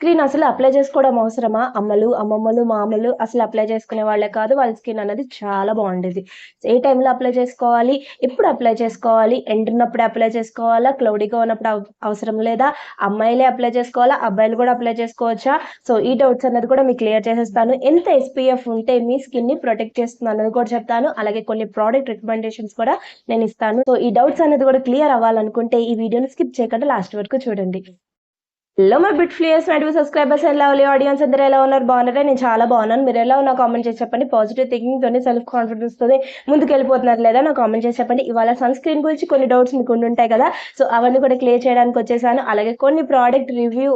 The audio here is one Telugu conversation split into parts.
స్క్రీన్ అసలు అప్లై చేసుకోవడం అవసరమా? అమ్మలు, అమ్మమ్మలు, మామలు అసలు అప్లై చేసుకునే వాళ్ళే కాదు. వాళ్ళ స్కిన్ అనేది చాలా బాగుండేది. ఏ టైంలో అప్లై చేసుకోవాలి? ఎప్పుడు అప్లై చేసుకోవాలి? ఎండ ఉన్నప్పుడే అప్లై చేసుకోవాలా? క్లౌడీగా ఉన్నప్పుడు అవసరం లేదా? అమ్మాయిలే అప్లై చేసుకోవాలా? అబ్బాయిలు కూడా అప్లై చేసుకోవచ్చా? సో ఈ డౌట్స్ అనేది కూడా మీకు క్లియర్ చేసేస్తాను. ఎంత SPF ఉంటే మీ స్కిన్ని ప్రొటెక్ట్ చేస్తుంది అన్నది కూడా చెప్తాను. అలాగే కొన్ని ప్రోడక్ట్ రికమెండేషన్స్ కూడా నేను ఇస్తాను. సో ఈ డౌట్స్ అనేది కూడా క్లియర్ అవ్వాలనుకుంటే ఈ వీడియోని స్కిప్ చేయకుండా లాస్ట్ వరకు చూడండి. Hello my beautiful and subscribers and lovely audience అందరూ ఎలా ఉన్నారు? బాగున్నారా? నేను చాలా బాగున్నాను. మీరు ఎలా ఉన్నా కామెంట్ చేసి చెప్పండి. పాజిటివ్ థింకింగ్ తోనే సెల్ఫ్ కాన్ఫిడెన్స్ తోనే ముందుకు వెళ్ళిపోతున్నారు లేదా నాకు కామెంట్ చేసి చెప్పండి. ఇవాళ సన్ స్క్రీన్ గురించి కొన్ని డౌట్స్ మీకు ఉంటాయి కదా, సో అవన్నీ కూడా క్లియర్ చేయడానికి వచ్చేసాను. అలాగే కొన్ని ప్రోడక్ట్ రివ్యూ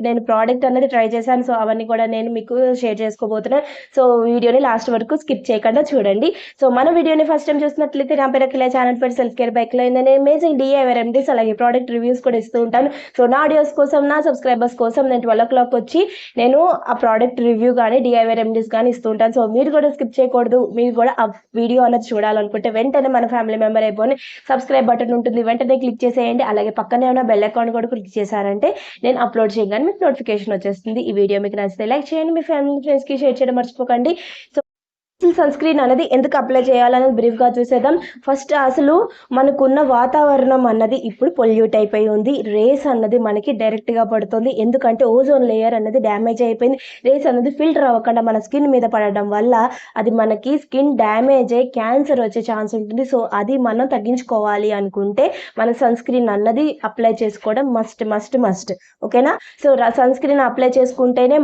నేను ప్రోడక్ట్ అనేది ట్రై చేశాను. సో అవన్నీ కూడా నేను మీకు షేర్ చేసుకోబోతున్నాను. సో వీడియోని లాస్ట్ వరకు స్కిప్ చేయకుండా చూడండి. సో మన వీడియోని ఫస్ట్ టైం చూసినట్లయితే నా పేరు అఖిల, ఛానల్ పేరు సెల్ఫ్ కేర్ బై అఖిల. నేను అమేజింగ్ DIY రెమెడీస్ అలాగే ప్రోడక్ట్ రివ్యూస్ కూడా ఇస్తూ ఉంటాను. సో నా ఆడియోస్ కోసం, నా సబ్స్క్రైబర్స్ కోసం నేను 12 o'clock వచ్చి నేను ఆ ప్రోడక్ట్ రివ్యూ కానీ DIY రెమెడీస్ కానీ ఇస్తూ ఉంటాను. సో మీరు కూడా స్కిప్ చేయకూడదు. మీరు కూడా ఆ వీడియో అనేది చూడాలనుకుంటే వెంటనే మన ఫ్యామిలీ మెంబర్ అయిపోయి సబ్స్క్రైబ్ బటన్ ఉంటుంది, వెంటనే క్లిక్ చేసేయండి. అలాగే పక్కనే ఉన్న బెల్ ఐకాన్ కూడా క్లిక్ చేశారంటే నేను అప్లోడ్ చేయగానే మీకు నోటిఫికేషన్ వచ్చేస్తుంది. ఈ వీడియో మీకు నచ్చితే లైక్ చేయండి, మీ ఫ్యామిలీ ఫ్రెండ్స్కి షేర్ చేయడం మర్చిపోకండి. సో సన్ స్క్రీన్ అనేది ఎందుకు అప్లై చేయాలనేది బ్రీఫ్గా చూసేద్దాం. ఫస్ట్ అసలు మనకున్న వాతావరణం అన్నది ఇప్పుడు పొల్యూట్ అయిపోయి ఉంది. రేస్ అన్నది మనకి డైరెక్ట్గా పడుతుంది. ఎందుకంటే ఓజోన్ లేయర్ అనేది డ్యామేజ్ అయిపోయింది. రేస్ అనేది ఫిల్టర్ అవ్వకుండా మన స్కిన్ మీద పడడం వల్ల అది మనకి స్కిన్ డ్యామేజ్ అయ్యి క్యాన్సర్ వచ్చే ఛాన్స్ ఉంటుంది. సో అది మనం తగ్గించుకోవాలి అనుకుంటే మన సన్ స్క్రీన్ అన్నది అప్లై చేసుకోవడం మస్ట్ మస్ట్ మస్ట్ ఓకేనా. సో సన్ స్క్రీన్ అప్లై చేసుకుంటేనే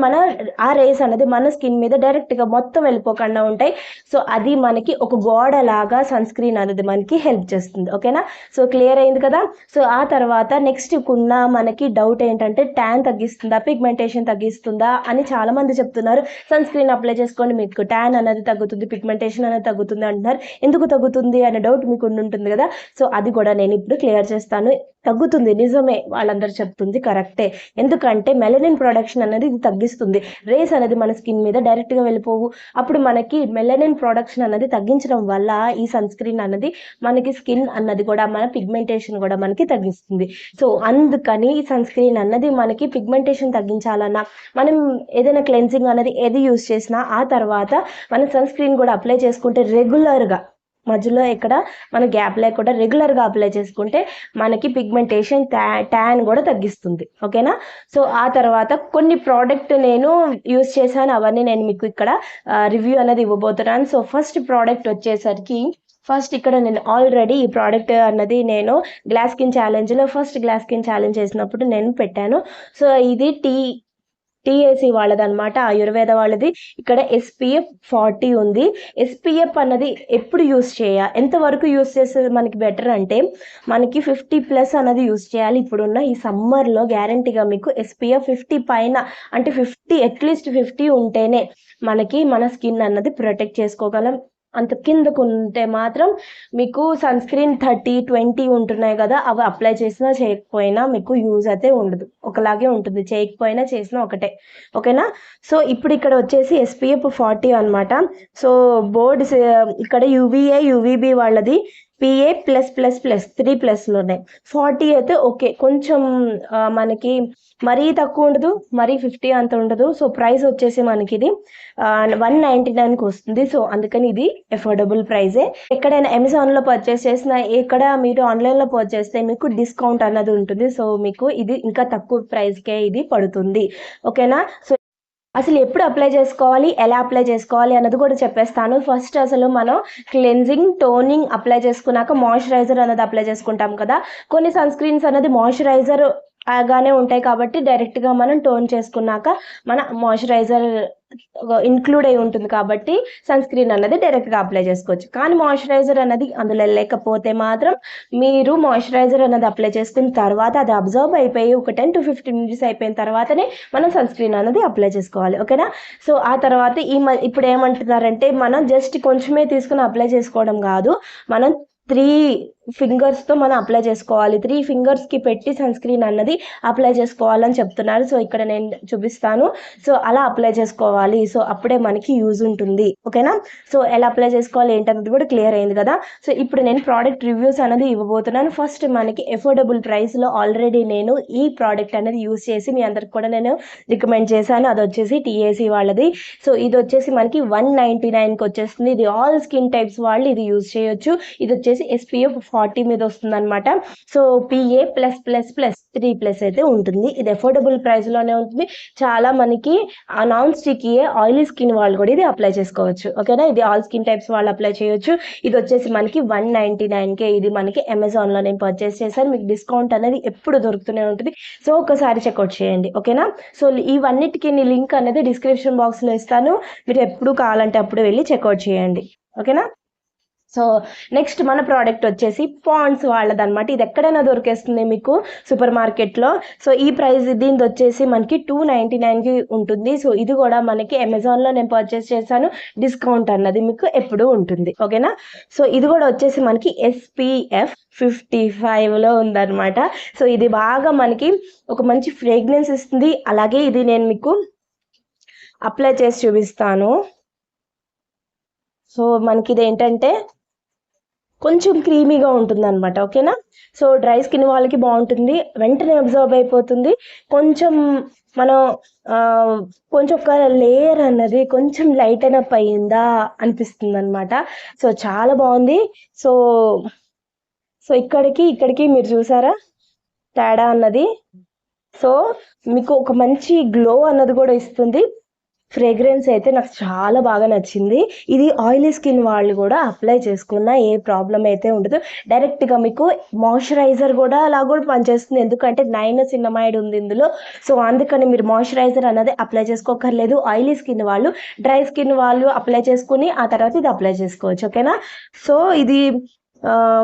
ఆ రేస్ అనేది మన స్కిన్ మీద డైరెక్ట్గా మొత్తం వెళ్ళిపోకుండా ఉంటాయి. సో అది మనకి ఒక గోడ లాగా సన్ స్క్రీన్ అనేది మనకి హెల్ప్ చేస్తుంది. ఓకేనా, సో క్లియర్ అయింది కదా. సో ఆ తర్వాత నెక్స్ట్ ఉన్న మనకి డౌట్ ఏంటంటే ట్యాన్ తగ్గిస్తుందా, పిగ్మెంటేషన్ తగ్గిస్తుందా అని చాలా మంది చెప్తున్నారు. సన్ స్క్రీన్ అప్లై చేసుకోండి మీకు ట్యాన్ అనేది తగ్గుతుంది, పిగ్మెంటేషన్ అనేది తగ్గుతుంది అంటున్నారు. ఎందుకు తగ్గుతుంది అనే డౌట్ మీకు ఉంటుంది కదా. సో అది కూడా నేను ఇప్పుడు క్లియర్ చేస్తాను. తగ్గుతుంది, నిజమే, వాళ్ళందరూ చెప్తుంది కరెక్టే. ఎందుకంటే మెలనిన్ ప్రొడక్షన్ అనేది ఇది తగ్గిస్తుంది. రేస్ అనేది మన స్కిన్ మీద డైరెక్ట్గా వెళ్ళిపోవు. అప్పుడు మనకి మెలనిన్ ప్రొడక్షన్ అనేది తగ్గించడం వల్ల ఈ సన్ స్క్రీన్ అనేది మనకి స్కిన్ అన్నది కూడా మన పిగ్మెంటేషన్ కూడా మనకి తగ్గిస్తుంది. సో అందుకని ఈ సన్ స్క్రీన్ అన్నది మనకి పిగ్మెంటేషన్ తగ్గించాలన్నా మనం ఏదైనా క్లెన్సింగ్ అనేది ఏది యూజ్ చేసినా ఆ తర్వాత మన సన్ స్క్రీన్ కూడా అప్లై చేసుకుంటే రెగ్యులర్గా, మధ్యలో ఎక్కడ మన గ్యాప్ లేకుండా రెగ్యులర్గా అప్లై చేసుకుంటే మనకి పిగ్మెంటేషన్ ట్యాన్ కూడా తగ్గిస్తుంది. ఓకేనా. సో ఆ తర్వాత కొన్ని ప్రోడక్ట్ నేను యూజ్ చేశాను, అవన్నీ నేను మీకు ఇక్కడ రివ్యూ అనేది ఇవ్వబోతున్నాను. సో ఫస్ట్ ప్రోడక్ట్ వచ్చేసరికి ఇక్కడ నేను ఆల్రెడీ ఈ ప్రోడక్ట్ అన్నది నేను గ్లాస్ స్కిన్ ఛాలెంజ్లో ఫస్ట్ గ్లాస్ స్కిన్ ఛాలెంజ్ చేసినప్పుడు నేను పెట్టాను. సో ఇది TAC వాళ్ళది అనమాట, ఆయుర్వేద వాళ్ళది. ఇక్కడ SPF 40 ఉంది. SPF అన్నది ఎప్పుడు యూస్ ఎంతవరకు యూస్ చేసేది మనకి బెటర్ అంటే మనకి 50+ అన్నది యూస్ చేయాలి. ఇప్పుడున్న ఈ సమ్మర్లో గ్యారంటీగా మీకు SPF 50 పైన, అంటే 50 అట్లీస్ట్ 50 ఉంటేనే మనకి మన స్కిన్ అన్నది ప్రొటెక్ట్ చేసుకోగలం. అంత కిందకు ఉంటే మాత్రం మీకు సన్ స్క్రీన్ 30, 20 ఉంటున్నాయి కదా, అవి అప్లై చేసినా చేయకపోయినా మీకు యూజ్ అయితే ఉండదు, ఒకలాగే ఉంటుంది. చేయకపోయినా చేసినా ఒకటే. ఓకేనా. సో ఇప్పుడు ఇక్కడ వచ్చేసి SPF 40 అనమాట. సో బోర్డ్స్ ఇక్కడ UVA UVB వాళ్ళది PA+++, 3+లు ఉన్నాయి. 40 అయితే ఓకే, కొంచెం మనకి మరీ తక్కువ ఉండదు, మరీ 50 అంత ఉండదు. సో ప్రైస్ వచ్చేసి మనకి ఇది 199కి వస్తుంది. సో అందుకని ఇది అఫోర్డబుల్ ప్రైజే. ఎక్కడైనా అమెజాన్లో పర్చేస్ చేసిన, ఎక్కడ మీరు ఆన్లైన్లో పర్చేస్ చేస్తే మీకు డిస్కౌంట్ అన్నది ఉంటుంది. సో మీకు ఇది ఇంకా తక్కువ ప్రైస్కే ఇది పడుతుంది. ఓకేనా. సో అసలు ఎప్పుడు అప్లై చేసుకోవాలి, ఎలా అప్లై చేసుకోవాలి అన్నది కూడా చెప్పేస్తాను. ఫస్ట్ అసలు మనం క్లెన్జింగ్, టోనింగ్ అప్లై చేసుకున్నాక మాయిశ్చరైజర్ అనేది అప్లై చేసుకుంటాం కదా. కొన్ని సన్ స్క్రీన్స్ అనేది మాయిశ్చరైజర్ గానే ఉంటాయి కాబట్టి డైరెక్ట్గా మనం టోన్ చేసుకున్నాక మన మాయిశ్చరైజర్ ఇంక్లూడ్ అయి ఉంటుంది కాబట్టి సన్ స్క్రీన్ అన్నది డైరెక్ట్గా అప్లై చేసుకోవచ్చు. కానీ మాయిశ్చరైజర్ అనేది అందులో లేకపోతే మాత్రం మీరు మాయిశ్చరైజర్ అనేది అప్లై చేసుకున్న తర్వాత అది అబ్జర్వ్ అయిపోయి ఒక 10 to 15 minutes అయిపోయిన తర్వాతనే మనం సన్ స్క్రీన్ అనేది అప్లై చేసుకోవాలి. ఓకేనా. సో ఆ తర్వాత ఇప్పుడు ఏమంటున్నారంటే మనం జస్ట్ కొంచెమే తీసుకుని అప్లై చేసుకోవడం కాదు, మనం ఫింగర్స్తో మనం అప్లై చేసుకోవాలి. 3 ఫింగర్స్కి పెట్టి సన్ స్క్రీన్ అన్నది అప్లై చేసుకోవాలని చెప్తున్నారు. సో ఇక్కడ నేను చూపిస్తాను. సో అలా అప్లై చేసుకోవాలి. సో అప్పుడే మనకి యూజ్ ఉంటుంది. ఓకేనా? సో ఎలా అప్లై చేసుకోవాలి ఏంటన్నది కూడా క్లియర్ అయింది కదా. సో ఇప్పుడు నేను ప్రోడక్ట్ రివ్యూస్ అనేది ఇవ్వబోతున్నాను. ఫస్ట్ మనకి అఫోర్డబుల్ ప్రైస్లో ఆల్రెడీ నేను ఈ ప్రోడక్ట్ అనేది యూజ్ చేసి మీ అందరికి కూడా నేను రికమెండ్ చేశాను. అది వచ్చేసి టీఏసీ వాళ్ళది. సో ఇది వచ్చేసి మనకి 199కి వచ్చేస్తుంది. ఇది ఆల్ స్కిన్ టైప్స్ వాళ్ళు ఇది యూజ్ చేయొచ్చు. ఇది వచ్చేసి SPF 40 మీద వస్తుంది అనమాట. సో PA+++3+ అయితే ఉంటుంది. ఇది అఫోర్డబుల్ ప్రైస్లోనే ఉంటుంది. చాలా మనకి నాన్ స్టిక్కీ ఆయిలీ స్కిన్ వాళ్ళు కూడా ఇది అప్లై చేసుకోవచ్చు. ఓకేనా? ఇది ఆల్ స్కిన్ టైప్స్ వాళ్ళు అప్లై చేయొచ్చు. ఇది వచ్చేసి మనకి 199కే. ఇది మనకి అమెజాన్లో నేను పర్చేస్ చేశాను. మీకు డిస్కౌంట్ అనేది ఎప్పుడు దొరుకుతూనే ఉంటుంది. సో ఒకసారి చెక్అవుట్ చేయండి. ఓకేనా? సో ఇవన్నిటికీ లింక్ అనేది డిస్క్రిప్షన్ బాక్స్లో ఇస్తాను. మీరు ఎప్పుడు కావాలంటే అప్పుడు వెళ్ళి చెక్అవుట్ చేయండి. ఓకేనా? సో నెక్స్ట్ మన ప్రోడక్ట్ వచ్చేసి పాండ్స్ వాళ్ళదన్నమాట. ఇది ఎక్కడైనా దొరికేస్తుంది మీకు సూపర్ మార్కెట్లో. సో ఈ ప్రైస్ దీనిది వచ్చేసి మనకి 299కి ఉంటుంది. సో ఇది కూడా మనకి అమెజాన్లో నేను పర్చేస్ చేశాను. డిస్కౌంట్ అన్నది మీకు ఎప్పుడు ఉంటుంది. ఓకేనా? సో ఇది కూడా వచ్చేసి మనకి SPF 55లో ఉందన్నమాట. సో ఇది బాగా మనకి ఒక మంచి ఫ్రేగ్రెన్స్ ఇస్తుంది. అలాగే ఇది నేను మీకు అప్లై చేసి చూపిస్తాను. సో మనకి ఇది ఏంటంటే కొంచెం క్రీమీగా ఉంటుంది అనమాట. ఓకేనా? సో డ్రై స్కిన్ వాళ్ళకి బాగుంటుంది. వెంటనే అబ్జర్వ్ అయిపోతుంది. కొంచెం మనం కొంచెం ఒక లేయర్ అన్నది కొంచెం లైటన్ అప్ అయ్యిందా అనిపిస్తుంది అనమాట. సో చాలా బాగుంది. సో సో ఇక్కడికి మీరు చూసారా తేడా అన్నది. సో మీకు ఒక మంచి గ్లో అన్నది కూడా ఇస్తుంది. ఫ్రేగ్రెన్స్ అయితే నాకు చాలా బాగా నచ్చింది. ఇది ఆయిలీ స్కిన్ వాళ్ళు కూడా అప్లై చేసుకున్న ఏ ప్రాబ్లం అయితే ఉండదు. డైరెక్ట్గా మీకు మాయిశ్చరైజర్ కూడా అలా కూడా పనిచేస్తుంది. ఎందుకంటే నైనసినమైడ్ ఉంది ఇందులో. సో అందుకని మీరు మాయిశ్చరైజర్ అన్నది అప్లై చేసుకోకర్లేదు. ఆయిలీ స్కిన్ వాళ్ళు, డ్రై స్కిన్ వాళ్ళు అప్లై చేసుకుని ఆ తర్వాత ఇది అప్లై చేసుకోవచ్చు. ఓకేనా? సో ఇది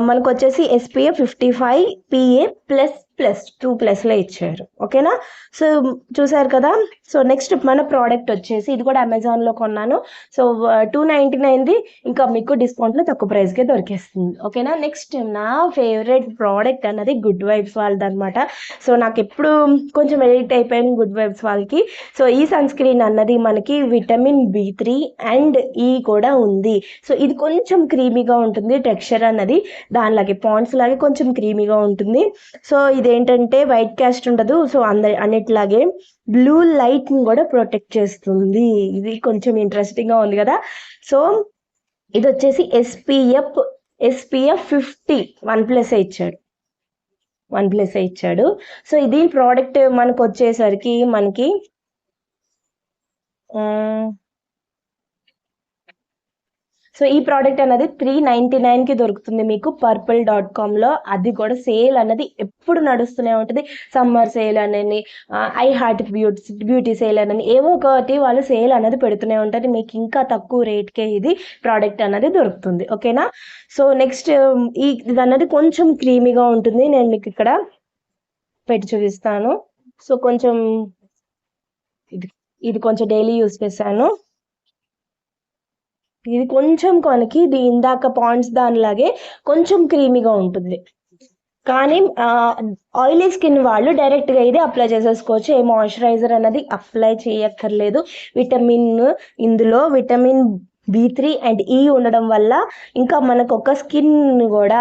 మనకు వచ్చేసి SPF 55 PA++2+లో ఇచ్చారు. ఓకేనా? సో చూసారు కదా. సో నెక్స్ట్ మన ప్రోడక్ట్ వచ్చేసి ఇది కూడా అమెజాన్లో కొన్నాను. సో 299ది ఇంకా మీకు డిస్కౌంట్లో తక్కువ ప్రైస్కే దొరికేస్తుంది. ఓకేనా? నెక్స్ట్ నా ఫేవరెట్ ప్రోడక్ట్ అన్నది గుడ్ వైబ్స్ వాళ్ళది అనమాట. సో నాకు ఎప్పుడు కొంచెం ఎడిక్ట్ అయిపోయాను గుడ్ వైబ్స్ వాళ్ళకి. సో ఈ సన్ స్క్రీన్ అన్నది మనకి విటమిన్ B3 అండ్ E కూడా ఉంది. సో ఇది కొంచెం క్రీమీగా ఉంటుంది. టెక్స్చర్ అన్నది దానిలాగే పాండ్స్ లాగే కొంచెం క్రీమీగా ఉంటుంది. సో ఇదేంటంటే వైట్ క్యాస్ట్ ఉండదు. సో అన్నిట్లాగే బ్లూ లైట్ని కూడా ప్రొటెక్ట్ చేస్తుంది. ఇది కొంచెం ఇంట్రెస్టింగ్గా ఉంది కదా. సో ఇది వచ్చేసి SPF 50 1+ ఇచ్చాడు. సో ఇది ప్రోడక్ట్ మనకు వచ్చేసరికి మనకి సో ఈ ప్రోడక్ట్ అనేది 399కి దొరుకుతుంది మీకు purple.comలో. అది కూడా సేల్ అన్నది ఎప్పుడు నడుస్తూనే ఉంటుంది. సమ్మర్ సేల్ అని, ఐ హార్ట్ బ్యూటీ సేల్ అని ఏవో ఒకటి వాళ్ళు సేల్ అనేది పెడుతూనే ఉంటారు. మీకు ఇంకా తక్కువ రేట్కే ఇది ప్రోడక్ట్ అనేది దొరుకుతుంది. ఓకేనా? సో నెక్స్ట్ ఇది అన్నది కొంచెం క్రీమీగా ఉంటుంది. నేను మీకు ఇక్కడ పెట్టి చూపిస్తాను. సో కొంచెం ఇది కొంచెం డైలీ యూస్ చేశాను. ఇది కొంచెం మనకి ఇందాక పాండ్స్ దానిలాగే కొంచెం క్రీమీగా ఉంటుంది. కానీ ఆయిలీ స్కిన్ వాళ్ళు డైరెక్ట్గా ఇది అప్లై చేసేసుకోవచ్చు. ఏ మాయిశ్చరైజర్ అన్నది అప్లై చేయక్కర్లేదు. ఇందులో విటమిన్ B3 అండ్ E ఉండడం వల్ల ఇంకా మనకు ఒక స్కిన్ కూడా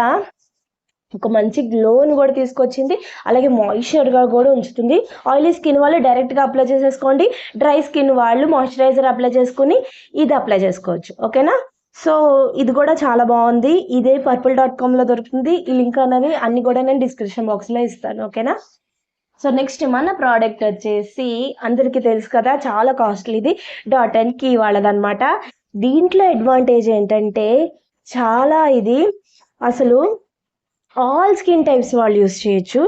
ఒక మంచి గ్లోని కూడా తీసుకొచ్చింది. అలాగే మాయిశ్చర్గా కూడా ఉంచుతుంది. ఆయిలీ స్కిన్ వాళ్ళు డైరెక్ట్గా అప్లై చేసేసుకోండి. డ్రై స్కిన్ వాళ్ళు మాయిశ్చరైజర్ అప్లై చేసుకుని ఇది అప్లై చేసుకోవచ్చు. ఓకేనా? సో ఇది కూడా చాలా బాగుంది. ఇదే purple.comలో దొరుకుతుంది. ఈ లింక్ అనేది అన్ని కూడా నేను డిస్క్రిప్షన్ బాక్స్లో ఇస్తాను. ఓకేనా? సో నెక్స్ట్ మన ప్రోడక్ట్ వచ్చేసి అందరికీ తెలుసు కదా, చాలా కాస్ట్లీ. ఇది .key వాళ్ళదన్నమాట. దీంట్లో అడ్వాంటేజ్ ఏంటంటే చాలా ఇది అసలు ఆల్ స్కిన్ టైప్స్ వాళ్ళు యూస్ చేయొచ్చు.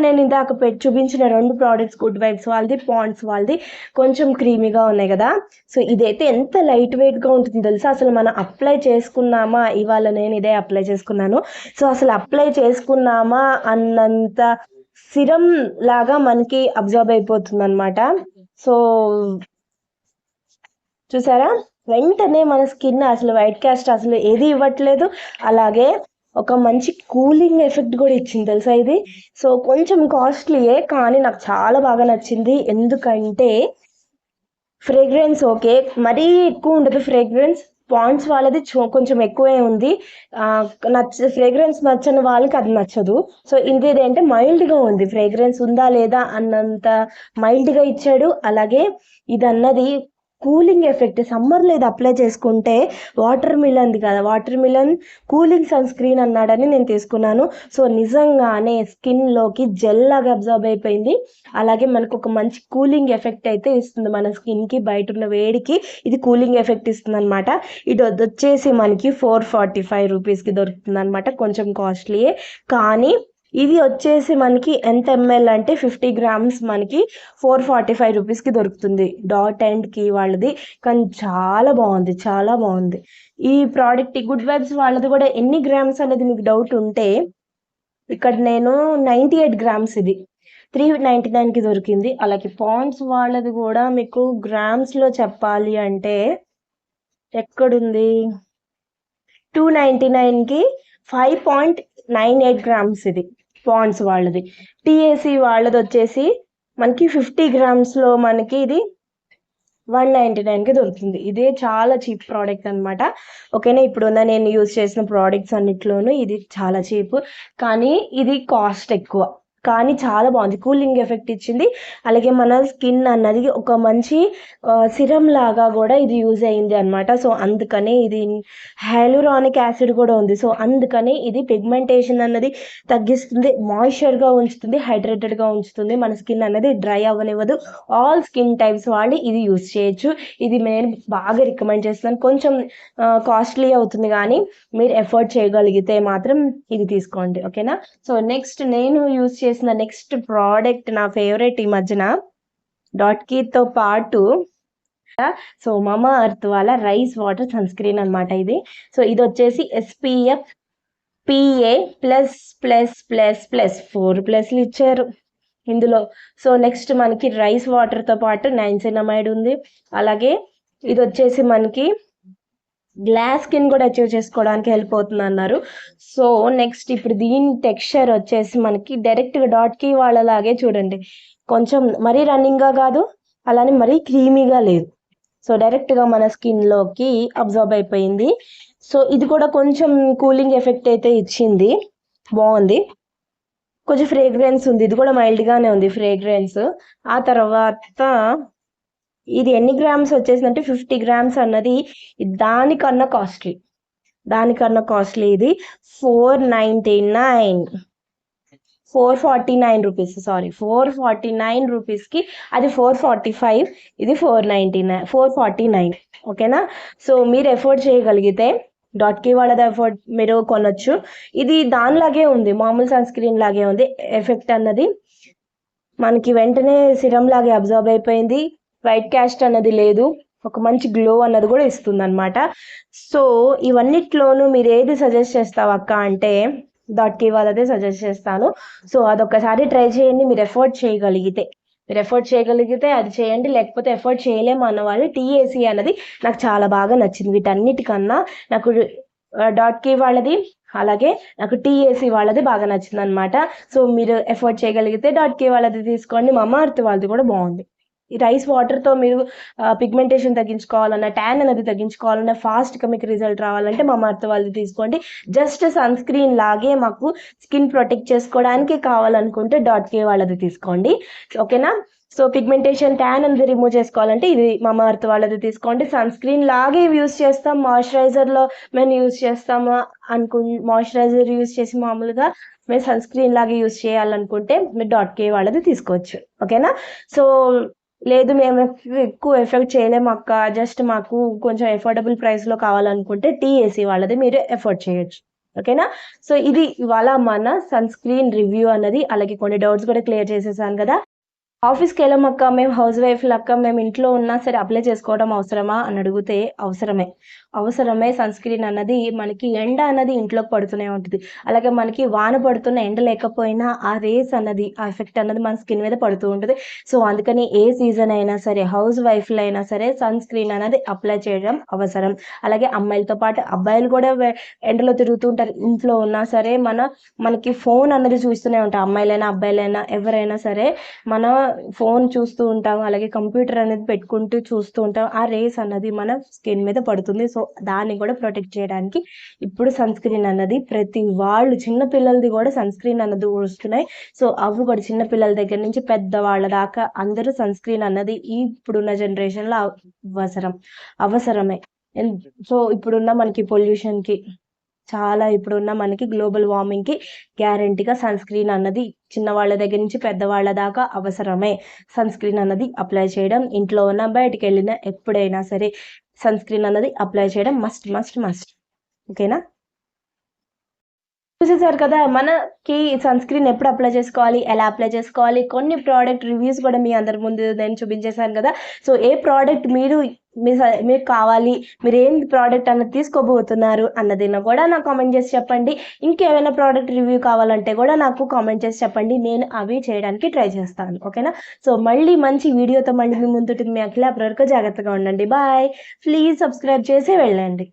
నేను ఇందాక చూపించిన 2 ప్రోడక్ట్స్ గుడ్ వైబ్స్ వాళ్ళది, పాండ్స్ వాళ్ళది కొంచెం క్రీమీగా ఉన్నాయి కదా. సో ఇదైతే ఎంత లైట్ వెయిట్గా ఉంటుంది తెలుసా. అసలు మనం అప్లై చేసుకున్నామా, ఇవాళ నేను ఇదే అప్లై చేసుకున్నాను. సో అసలు అప్లై చేసుకున్నామా అన్నంత సిరం లాగా మనకి అబ్జర్వ్ అయిపోతుంది అనమాట. సో చూసారా, వెంటనే మన స్కిన్ అసలు వైట్ కాస్ట్ అసలు ఏది ఇవ్వట్లేదు. అలాగే ఒక మంచి కూలింగ్ ఎఫెక్ట్ కూడా ఇచ్చింది తెలుసా ఇది. సో కొంచెం కాస్ట్లీయే కానీ నాకు చాలా బాగా నచ్చింది. ఎందుకంటే ఫ్రేగ్రెన్స్ ఓకే, మరీ ఎక్కువ ఉండదు ఫ్రేగ్రెన్స్. పాండ్స్ వాళ్ళది కొంచెం ఎక్కువే ఉంది. ఫ్రేగ్రెన్స్ నచ్చని వాళ్ళకి అది నచ్చదు. సో ఇది ఏంటంటే మైల్డ్గా ఉంది, ఫ్రేగ్రెన్స్ ఉందా లేదా అన్నంత మైల్డ్గా ఇచ్చాడు. అలాగే ఇది అన్నది కూలింగ్ ఎఫెక్ట్. సమ్మర్లో ఇది అప్లై చేసుకుంటే వాటర్ మిలన్ది కదా, watermelon cooling sunscreen అన్నాడని నేను తీసుకున్నాను. సో నిజంగానే స్కిన్లోకి జెల్ లాగా అబ్జర్బ్ అయిపోయింది. అలాగే మనకు ఒక మంచి కూలింగ్ ఎఫెక్ట్ అయితే ఇస్తుంది. మన స్కిన్కి బయట ఉన్న వేడికి ఇది కూలింగ్ ఎఫెక్ట్ ఇస్తుంది అనమాట. ఇది వచ్చేసి మనకి 445 రూపీస్కి దొరుకుతుంది అనమాట. కొంచెం కాస్ట్లీయే కానీ ఇది వచ్చేసి మనకి ఎంత ఎంఎల్ అంటే 50 గ్రామ్స్ మనకి 445 రూపీస్కి దొరుకుతుంది. డాట్ అండ్ కీ వాళ్ళది. కానీ చాలా బాగుంది, చాలా బాగుంది ఈ ప్రోడక్ట్. గుడ్ వైబ్స్ వాళ్ళది కూడా ఎన్ని గ్రామ్స్ అనేది మీకు డౌట్ ఉంటే ఇక్కడ నేను 98 గ్రామ్స్ ఇది 399కి దొరికింది. అలాగే పాండ్స్ వాళ్ళది కూడా మీకు గ్రామ్స్లో చెప్పాలి అంటే ఎక్కడుంది, 299కి 5.98 గ్రామ్స్ ఇది పాండ్స్ వాళ్ళది. టీఏసీ వాళ్ళది వచ్చేసి మనకి 50 గ్రామ్స్లో మనకి ఇది 199కి దొరుకుతుంది. ఇదే చాలా చీప్ ప్రోడక్ట్ అనమాట. ఓకేనా, ఇప్పుడున్న నేను యూజ్ చేసిన ప్రోడక్ట్స్ అన్నిట్లోనూ ఇది చాలా చీప్, కానీ ఇది కాస్ట్ ఎక్కువ. కానీ చాలా బాగుంది, కూలింగ్ ఎఫెక్ట్ ఇచ్చింది. అలాగే మన స్కిన్ అన్నది ఒక మంచి సిరం లాగా కూడా ఇది యూజ్ అయింది అనమాట. సో అందుకనే ఇది హైలూరానిక్ యాసిడ్ కూడా ఉంది. సో అందుకని ఇది పిగ్మెంటేషన్ అన్నది తగ్గిస్తుంది, మాయిశ్చర్గా ఉంచుతుంది, హైడ్రేటెడ్గా ఉంచుతుంది. మన స్కిన్ అనేది డ్రై అవ్వనివ్వదు. ఆల్ స్కిన్ టైప్స్ వాళ్ళు ఇది యూజ్ చేయొచ్చు. ఇది నేను బాగా రికమెండ్ చేస్తున్నాను. కొంచెం కాస్ట్లీ అవుతుంది కానీ మీరు ఎఫర్ట్ చేయగలిగితే మాత్రం ఇది తీసుకోండి. ఓకేనా, సో నెక్స్ట్ నేను యూజ్ చేసిన నెక్స్ట్ ప్రోడక్ట్ నా ఫేవరెట్ ఈ మధ్యన డాట్ కీతో పాటు. సో మమా అర్త్ వాళ్ళ రైస్ వాటర్ సన్ స్క్రీన్ అనమాట ఇది. సో ఇది వచ్చేసి SPF PA++++, 4+ ఇచ్చారు ఇందులో. సో నెక్స్ట్ మనకి రైస్ వాటర్తో పాటు నైన్సినమైడ్ ఉంది. అలాగే ఇది వచ్చేసి మనకి గ్లాస్ స్కిన్ కూడా అచీవ్ చేసుకోవడానికి హెల్ప్ అవుతుంది అన్నారు. సో నెక్స్ట్ ఇప్పుడు దీని టెక్స్చర్ వచ్చేసి మనకి డైరెక్ట్గా డాట్ కీ వాళ్ళలాగే చూడండి, కొంచెం మరీ రన్నింగ్గా కాదు, అలానే మరీ క్రీమీగా లేదు. సో డైరెక్ట్గా మన స్కిన్లోకి అబ్జర్బ్ అయిపోయింది. సో ఇది కూడా కొంచెం కూలింగ్ ఎఫెక్ట్ అయితే ఇచ్చింది, బాగుంది. కొంచెం ఫ్రేగ్రెన్స్ ఉంది, ఇది కూడా మైల్డ్గానే ఉంది ఫ్రేగ్రెన్స్. ఆ తర్వాత ఇది ఎన్ని గ్రామ్స్ వచ్చేసిందంటే 50 గ్రామ్స్ అన్నది దానికన్నా కాస్ట్లీ, ఇది 449 రూపీస్, 449 రూపీస్కి. అది 445, ఇది 449. ఓకేనా, సో మీరు ఎఫోర్డ్ చేయగలిగితే డాట్ కీ వాళ్ళది ఎఫోర్డ్ మీరు కొనొచ్చు. ఇది దానిలాగే ఉంది, మామూలు సన్ స్క్రీన్ లాగే ఉంది. ఎఫెక్ట్ అన్నది మనకి వెంటనే సిరం లాగే అబ్జర్బ్ అయిపోయింది. వైట్ క్యాస్ట్ అన్నది లేదు, ఒక మంచి గ్లో అన్నది కూడా ఇస్తుంది అనమాట. సో ఇవన్నిట్లోనూ మీరు ఏది సజెస్ట్ చేస్తావు అక్క అంటే డాట్ కీ వాళ్ళదే సజెస్ట్ చేస్తాను. సో అదొక్కసారి ట్రై చేయండి. మీరు ఎఫోర్డ్ చేయగలిగితే అది చేయండి, లేకపోతే ఎఫోర్డ్ చేయలేము అన్న వాళ్ళు టీఏసీ అన్నది నాకు చాలా బాగా నచ్చింది. వీటన్నిటికన్నా నాకు డాట్ కీ వాళ్ళది అలాగే నాకు టీఏసీ వాళ్ళది బాగా నచ్చింది అనమాట. సో మీరు ఎఫోర్డ్ చేయగలిగితే డాట్ కీ వాళ్ళది తీసుకోండి. మమా అర్త్ వాళ్ళది కూడా బాగుంది. ఈ రైస్ వాటర్తో మీరు పిగ్మెంటేషన్ తగ్గించుకోవాలన్నా, ట్యాన్ అనేది తగ్గించుకోవాలన్నా, ఫాస్ట్గా మీకు రిజల్ట్ రావాలంటే మమా అర్త్ వాళ్ళది తీసుకోండి. జస్ట్ సన్ స్క్రీన్ లాగే మాకు స్కిన్ ప్రొటెక్ట్ చేసుకోవడానికి కావాలనుకుంటే డాట్ కీ వాళ్ళది తీసుకోండి. ఓకేనా, సో పిగ్మెంటేషన్ ట్యాన్ అనేది రిమూవ్ చేసుకోవాలంటే ఇది మమా అర్త్ వాళ్ళది తీసుకోండి. సన్ స్క్రీన్ లాగే యూస్ చేస్తాం, మాయిశ్చరైజర్లో మేము యూస్ చేస్తాము మాయిశ్చరైజర్ యూస్ చేసి మామూలుగా మేము సన్ స్క్రీన్ లాగే యూస్ చేయాలనుకుంటే మీరు డాట్ కీ వాళ్ళది తీసుకోవచ్చు. ఓకేనా, సో లేదు మేము ఎక్కువ ఎఫెక్ట్ చేయలేము అక్క, జస్ట్ మాకు కొంచెం ఎఫోర్డబుల్ ప్రైస్లో కావాలనుకుంటే టీఏసీ వాళ్ళది మీరు ఎఫోర్డ్ చేయొచ్చు. ఓకేనా, సో ఇది ఇవాళ మన సన్ స్క్రీన్ రివ్యూ అన్నది. అలాగే కొన్ని డౌట్స్ కూడా క్లియర్ చేసేసాను కదా. ఆఫీస్‌కెళ్ళమక్క, మేము హౌస్ వైఫ్‌లక్క, మేము ఇంట్లో ఉన్నా సరే అప్లై చేసుకోవడం అవసరమా అని అడిగితే అవసరమే. అవసరమే. సన్ స్క్రీన్ అన్నది మనకి ఎండ అన్నది ఇంట్లోకి పడుతూనే ఉంటది. అలాగే మనకి వాన పడుతున్న ఎండ లేకపోయినా ఆ రేస్ అన్నది, ఆ ఎఫెక్ట్ అన్నది మన స్కిన్ మీద పడుతూ ఉంటది. సో, అందుకని ఏ సీజన్ అయినా సరే, హౌస్ వైఫ్‌లైనా సరే సన్ స్క్రీన్ అనేది అప్లై చేయడం అవసరం. అలాగే అమ్మాయిలతో పాటు అబ్బాయిలు కూడా ఎండలో తిరుగుతూ ఉంటారు. ఇంట్లో ఉన్నా సరే మనకి ఫోన్ అన్నది చూస్తూనే ఉంటాం. అమ్మాయిలైనా, అబ్బాయిలైనా ఎవరైనా సరే మన ఫోన్ చూస్తూ ఉంటాం. అలాగే కంప్యూటర్ అనేది పెట్టుకుంటూ చూస్తూ ఉంటాం. ఆ రేస్ అన్నది మన స్కిన్ మీద పడుతుంది. సో, దాన్ని కూడా ప్రొటెక్ట్ చేయడానికి ఇప్పుడు సన్ స్క్రీన్ అన్నది ప్రతి వాళ్ళు, చిన్న పిల్లలది కూడా సన్ స్క్రీన్ అన్నది వస్తున్నాయి. సో, అవి కూడా చిన్న పిల్లల దగ్గర నుంచి పెద్దవాళ్ళ దాకా అందరూ సన్ స్క్రీన్ అన్నది ఇప్పుడున్న జనరేషన్‌లో అవసరమే. ఎన్ సో, ఇప్పుడున్న మనకి పొల్యూషన్‌కి, ఇప్పుడున్న మనకి గ్లోబల్ వార్మింగ్‌కి గ్యారంటీగా సన్ స్క్రీన్ అన్నది చిన్నవాళ్ళ దగ్గర నుంచి పెద్దవాళ్ళ దాకా అవసరమే. సన్ స్క్రీన్ అన్నది అప్లై చేయడం, ఇంట్లో ఉన్నా, బయటికెళ్ళినా ఎప్పుడైనా సరే సన్ స్క్రీన్ అన్నది అప్లై చేయడం మస్ట్, మస్ట్, మస్ట్. ఓకేనా? చూసేసారు కదా! మనకి సన్ స్క్రీన్ ఎప్పుడు అప్లై చేసుకోవాలి? ఎలా అప్లై చేసుకోవాలి? కొన్ని ప్రోడక్ట్ రివ్యూస్ కూడా మీ అందరి ముందు నేను చూపించేసాను కదా! సో, ఏ ప్రోడక్ట్ మీకు కావాలి, మీరేం ప్రోడక్ట్ అన్నది తీసుకోబోతున్నారు అన్నదిని కూడా నాకు కామెంట్ చేసి చెప్పండి. ఇంకేమైనా ప్రోడక్ట్ రివ్యూ కావాలంటే కూడా నాకు కామెంట్ చేసి చెప్పండి. నేను అవి చేయడానికి ట్రై చేస్తాను. ఓకేనా? సో, మళ్ళీ మంచి వీడియోతో మళ్ళీ మీ ముందుంటుంది మీ అఖిల. అప్పటి వరకు జాగ్రత్తగా ఉండండి. బాయ్. ప్లీజ్ సబ్స్క్రైబ్ చేసి వెళ్ళండి.